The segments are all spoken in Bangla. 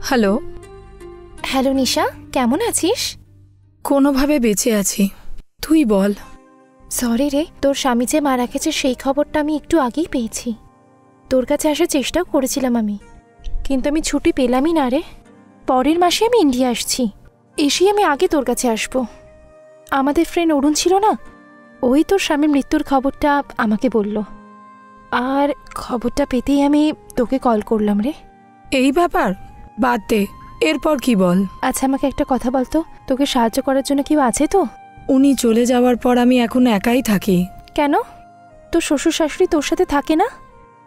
হ্যালো। হ্যালো নিশা, কেমন আছিস? কোনোভাবে বেঁচে আছি, তুই বল। সরি রে, তোর স্বামী যে মারা গেছে সেই খবরটা আমি একটু আগেই পেয়েছি। তোর কাছে আসার চেষ্টাও করেছিলাম আমি, কিন্তু আমি ছুটি পেলামই না রে। পরের মাসে আমি ইন্ডিয়া আসছি, এসেই আমি আগে তোর কাছে আসবো। আমাদের ফ্রেন্ড অরুণ ছিল না, ওই তোর স্বামীর মৃত্যুর খবরটা আমাকে বলল, আর খবরটা পেতেই আমি তোকে কল করলাম রে। এই ব্যাপার বাদ দে, এরপর কি বল। আচ্ছা আমাকে একটা কথা বলতো, তোকে সাহায্য করার জন্য কেউ আছে তো? উনি চলে যাওয়ার পর আমি এখন একাই থাকি। কেন, তোর শ্বশুর শাশুড়ি তোর সাথে থাকে না?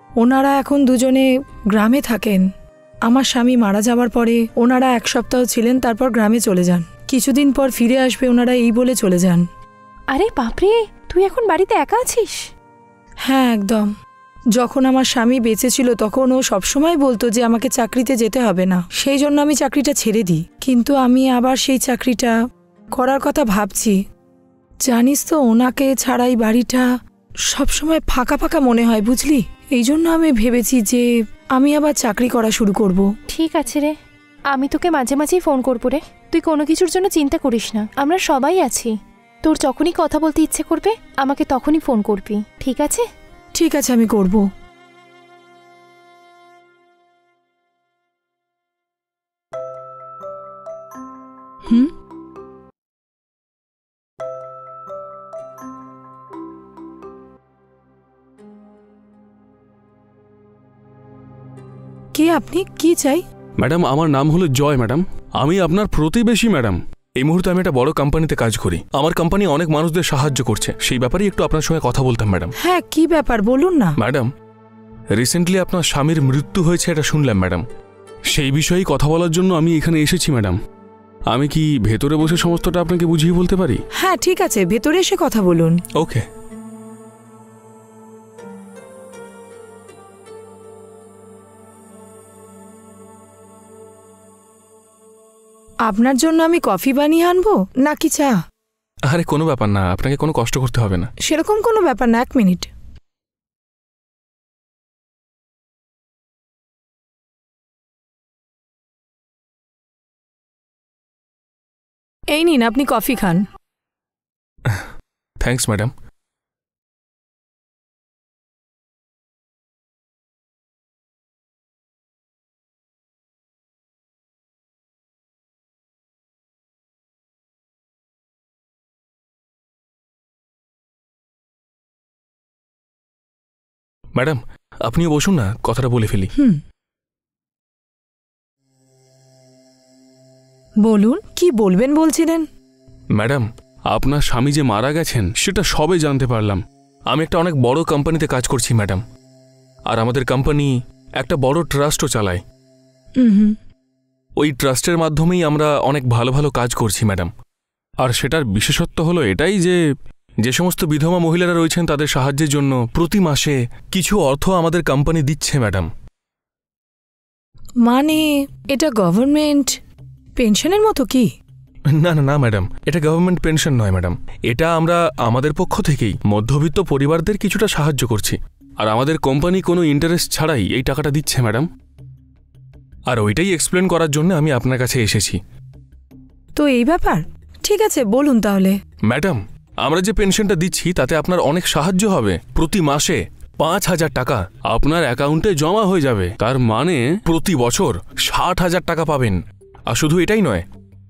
ওনারা এখন দুজনে গ্রামে থাকেন। আমার স্বামী মারা যাওয়ার পরে ওনারা 1 সপ্তাহ ছিলেন, তারপর গ্রামে চলে যান। কিছুদিন পর ফিরে আসবে ওনারা, এই বলে চলে যান। আরে বাপরে, তুই এখন বাড়িতে একা আছিস? হ্যাঁ একদম। যখন আমার স্বামী বেঁচে ছিল তখন ও সবসময় বলতো যে আমাকে চাকরিতে যেতে হবে না, সেই জন্য আমি চাকরিটা ছেড়ে দিই। কিন্তু আমি আবার সেই চাকরিটা করার কথা ভাবছি। জানিস তো, ওনাকে ছাড়াই বাড়িটা সবসময় ফাঁকা ফাঁকা মনে হয়, বুঝলি? এই জন্য আমি ভেবেছি যে আমি আবার চাকরি করা শুরু করব। ঠিক আছে রে, আমি তোকে মাঝে মাঝেই ফোন করবো রে। তুই কোনো কিছুর জন্য চিন্তা করিস না, আমরা সবাই আছি। তোর যখনই কথা বলতে ইচ্ছে করবে আমাকে তখনই ফোন করবি, ঠিক আছে? ঠিক আছে, আমি করব। কে আপনি, কি চাই? ম্যাডাম, আমার নাম হলো জয় ম্যাডাম। আমি আপনার প্রতিবেশী ম্যাডাম। এই মুহূর্তে আমি একটা বড় কোম্পানিতে কাজ করি। আমার কোম্পানি অনেক মানুষদের সাহায্য করছে, সেই ব্যাপারেই একটু আপনার সঙ্গে কথা বলতাম ম্যাডাম। হ্যাঁ, কি ব্যাপার বলুন না। ম্যাডাম, রিসেন্টলি আপনার স্বামীর মৃত্যু হয়েছে, এটা শুনলাম ম্যাডাম। সেই বিষয়েই কথা বলার জন্য আমি এখানে এসেছি ম্যাডাম। আমি কি ভেতরে বসে সমস্তটা আপনাকে বুঝিয়ে বলতে পারি? হ্যাঁ ঠিক আছে, ভেতরে এসে কথা বলুন। ওকে। আপনার জন্য আমি কফি বানিয়ে আনবো নাকি চা? আরে কোনো ব্যাপার না, আপনাকে কোনো কষ্ট করতে হবে না। সেরকম কোনো ব্যাপার না, 1 মিনিট। এই নিন, আপনি কফি খান। Thanks madam. ম্যাডাম, আপনিও বসুন না, কথাটা বলে ফেলি। বলুন, কি বলবেন বলছিলেন? ম্যাডাম, আপনার স্বামী যে মারা গেছেন সেটা সবে জানতে পারলাম। আমি একটা অনেক বড় কোম্পানিতে কাজ করছি ম্যাডাম, আর আমাদের কোম্পানি একটা বড় ট্রাস্টও চালায়। ওই ট্রাস্টের মাধ্যমেই আমরা অনেক ভালো ভালো কাজ করছি ম্যাডাম। আর সেটার বিশেষত্ব হলো এটাই যে যে সমস্ত বিধবা মহিলারা রয়েছেন তাদের সাহায্যের জন্য প্রতি মাসে কিছু অর্থ আমাদের কোম্পানি দিচ্ছে ম্যাডাম। মানে এটা গভর্নমেন্ট পেনশনের মতো কি? না না না ম্যাডাম, এটা গভর্নমেন্ট পেনশন নয় ম্যাডাম। এটা আমরা আমাদের পক্ষ থেকেই মধ্যবিত্ত পরিবারদের কিছুটা সাহায্য করছি, আর আমাদের কোম্পানি কোনো ইন্টারেস্ট ছাড়াই এই টাকাটা দিচ্ছে ম্যাডাম। আর ওইটাই এক্সপ্লেন করার জন্য আমি আপনার কাছে এসেছি। তো এই ব্যাপার, ঠিক আছে বলুন তাহলে। ম্যাডাম, আমরা যে পেনশনটা দিচ্ছি তাতে আপনার অনেক সাহায্য হবে। প্রতি মাসে 5,000 টাকা আপনার অ্যাকাউন্টে জমা হয়ে যাবে। তার মানে প্রতি বছর 60,000 টাকা পাবেন। আর শুধু এটাই নয়,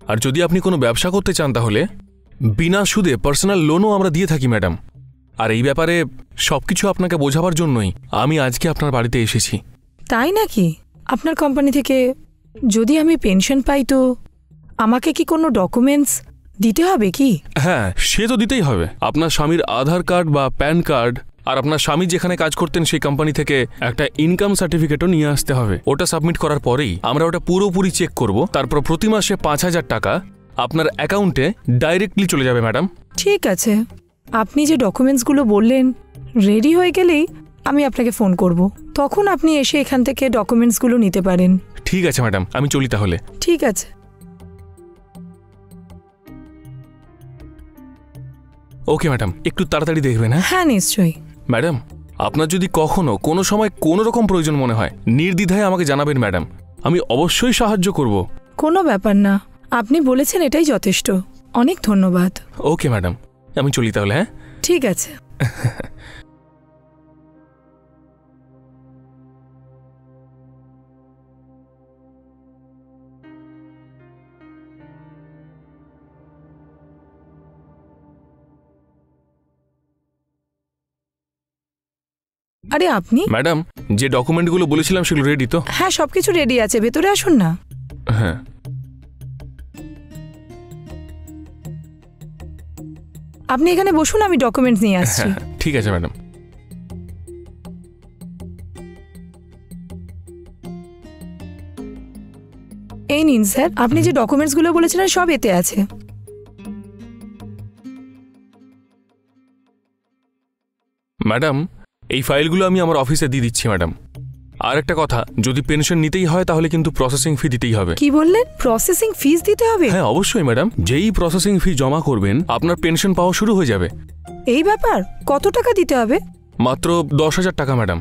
আর যদি আপনি কোনো ব্যবসা করতে চান তাহলে বিনা সুদে পার্সোনাল লোনও আমরা দিয়ে থাকি ম্যাডাম। আর এই ব্যাপারে সবকিছু আপনাকে বোঝাবার জন্যই আমি আজকে আপনার বাড়িতে এসেছি। তাই নাকি? আপনার কোম্পানি থেকে যদি আমি পেনশন পাই তো আমাকে কি কোনো ডকুমেন্টস দিতে হবে কি? হ্যাঁ, সে তো দিতেই হবে। আপনার স্বামীর আধার কার্ড বা প্যান কার্ড, আর আপনার স্বামী যেখানে কাজ করতেন সেই কোম্পানি থেকে একটা ইনকাম সার্টিফিকেটও নিয়ে আসতে হবে। ওটা সাবমিট করার পরেই আমরা ওটা পুরোপুরি চেক করব। তারপর প্রতি মাসে 5,000 টাকা আপনার অ্যাকাউন্টে ডাইরেক্টলি চলে যাবে ম্যাডাম। ঠিক আছে, আপনি যে ডকুমেন্টসগুলো বললেন রেডি হয়ে গেলেই আমি আপনাকে ফোন করব, তখন আপনি এসে এখান থেকে ডকুমেন্টসগুলো নিতে পারেন। ঠিক আছে ম্যাডাম, আমি চলি তাহলে। ঠিক আছে। ওকে ম্যাডাম, একটু তাড়াতাড়ি দেখবেন। হ্যাঁ নিশ্চয়ই। ম্যাডাম, আপনার যদি কখনো কোনো সময় কোনো রকম প্রয়োজন মনে হয় নির্দ্বিধায় আমাকে জানাবেন ম্যাডাম। আমি অবশ্যই সাহায্য করব। কোনো ব্যাপার না, আপনি বলেছেন এটাই যথেষ্ট। অনেক ধন্যবাদ। ওকে ম্যাডাম, আমি চলি তাহলে। হ্যাঁ, ঠিক আছে। আরে আপনি? ম্যাডাম, যে ডকুমেন্টগুলো বলেছিলাম সেগুলো রেডি তো? হ্যাঁ, সবকিছু রেডি আছে, ভেতরে আসুন না। হ্যাঁ। আপনি এখানে বসুন, আমি ডকুমেন্টস নিয়ে আসছি। ঠিক আছে ম্যাডাম। এই নিন স্যার, আপনি যে ডকুমেন্টসগুলো বলেছিলেন সব এতে আছে। ম্যাডাম, এই ফাইলগুলো আমি আমার অফিসে দিয়ে দিচ্ছি ম্যাডাম। আর একটা কথা, যদি পেনশন নিতেই হয় তাহলে কিন্তু প্রসেসিং ফি দিতেই হবে। কি বললেন? প্রসেসিং ফিস দিতে হবে? হ্যাঁ অবশ্যই ম্যাডাম, যেই প্রসেসিং ফি জমা করবেন আপনার পেনশন পাওয়া শুরু হয়ে যাবে। এই ব্যাপার? কত টাকা দিতে হবে? মাত্র 10,000 টাকা ম্যাডাম।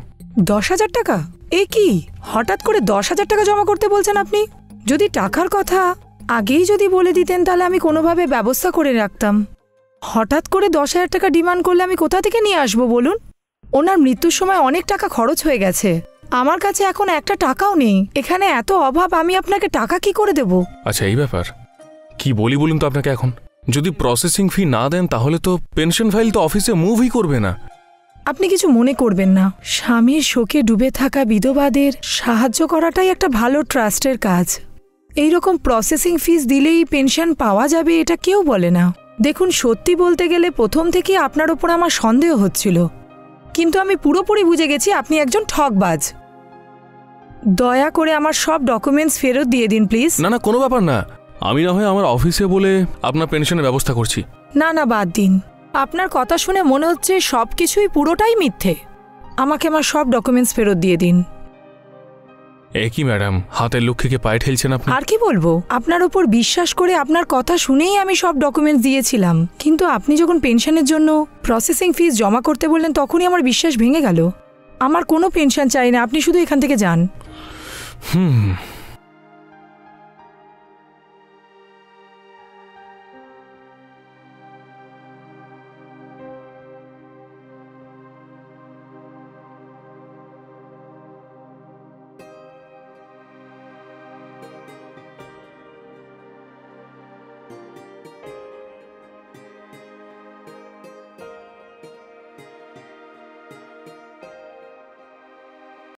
10,000 টাকা? এ কি, হঠাৎ করে 10,000 টাকা জমা করতে বলছেন আপনি? যদি টাকার কথা আগেই যদি বলে দিতেন তাহলে আমি কোনোভাবে ব্যবস্থা করে রাখতাম। হঠাৎ করে 10,000 টাকা ডিমান্ড করলে আমি কোথা থেকে নিয়ে আসবো বলুন? ওনার মৃত্যুর সময় অনেক টাকা খরচ হয়ে গেছে, আমার কাছে এখন একটা টাকাও নেই। এখানে এত অভাব, আমি আপনাকে টাকা কি করে দেব? আচ্ছা এই ব্যাপার, কি বলি বলুন তো আপনাকে। এখন যদি প্রসেসিং ফি না দেন তাহলে তো পেনশন ফাইল তো অফিসে মুভই করবে না। আপনি কিছু মনে করবেন না, স্বামীর শোকে ডুবে থাকা বিধবাদের সাহায্য করাটাই একটা ভালো ট্রাস্টের কাজ। এইরকম প্রসেসিং ফিস দিলেই পেনশন পাওয়া যাবে এটা কেউ বলে না। দেখুন, সত্যি বলতে গেলে প্রথম থেকে আপনার ওপর আমার সন্দেহ হচ্ছিল, কিন্তু আমি পুরোপুরি বুঝে গেছি আপনি একজন ঠকবাজ। দয়া করে আমার সব ডকুমেন্টস ফেরত দিয়ে দিন প্লিজ। না না, কোনো ব্যাপার না, আমি না হয় আমার অফিসে বলে আপনার পেনশনের ব্যবস্থা করছি। না না, বাদ দিন। আপনার কথা শুনে মনে হচ্ছে সব কিছুই পুরোটাই মিথ্যে। আমাকে আমার সব ডকুমেন্টস ফেরত দিয়ে দিন। একই ম্যাডাম, হাতের লক্ষ্যকে পায়ে ঠেলছেন আপনি। আর কি বলবো, আপনার উপর বিশ্বাস করে আপনার কথা শুনেই আমি সব ডকুমেন্টস দিয়েছিলাম, কিন্তু আপনি যখন পেনশনের জন্য প্রসেসিং ফিস জমা করতে বললেন তখনই আমার বিশ্বাস ভেঙে গেল। আমার কোনো পেনশন চাই না, আপনি শুধু এখান থেকে যান।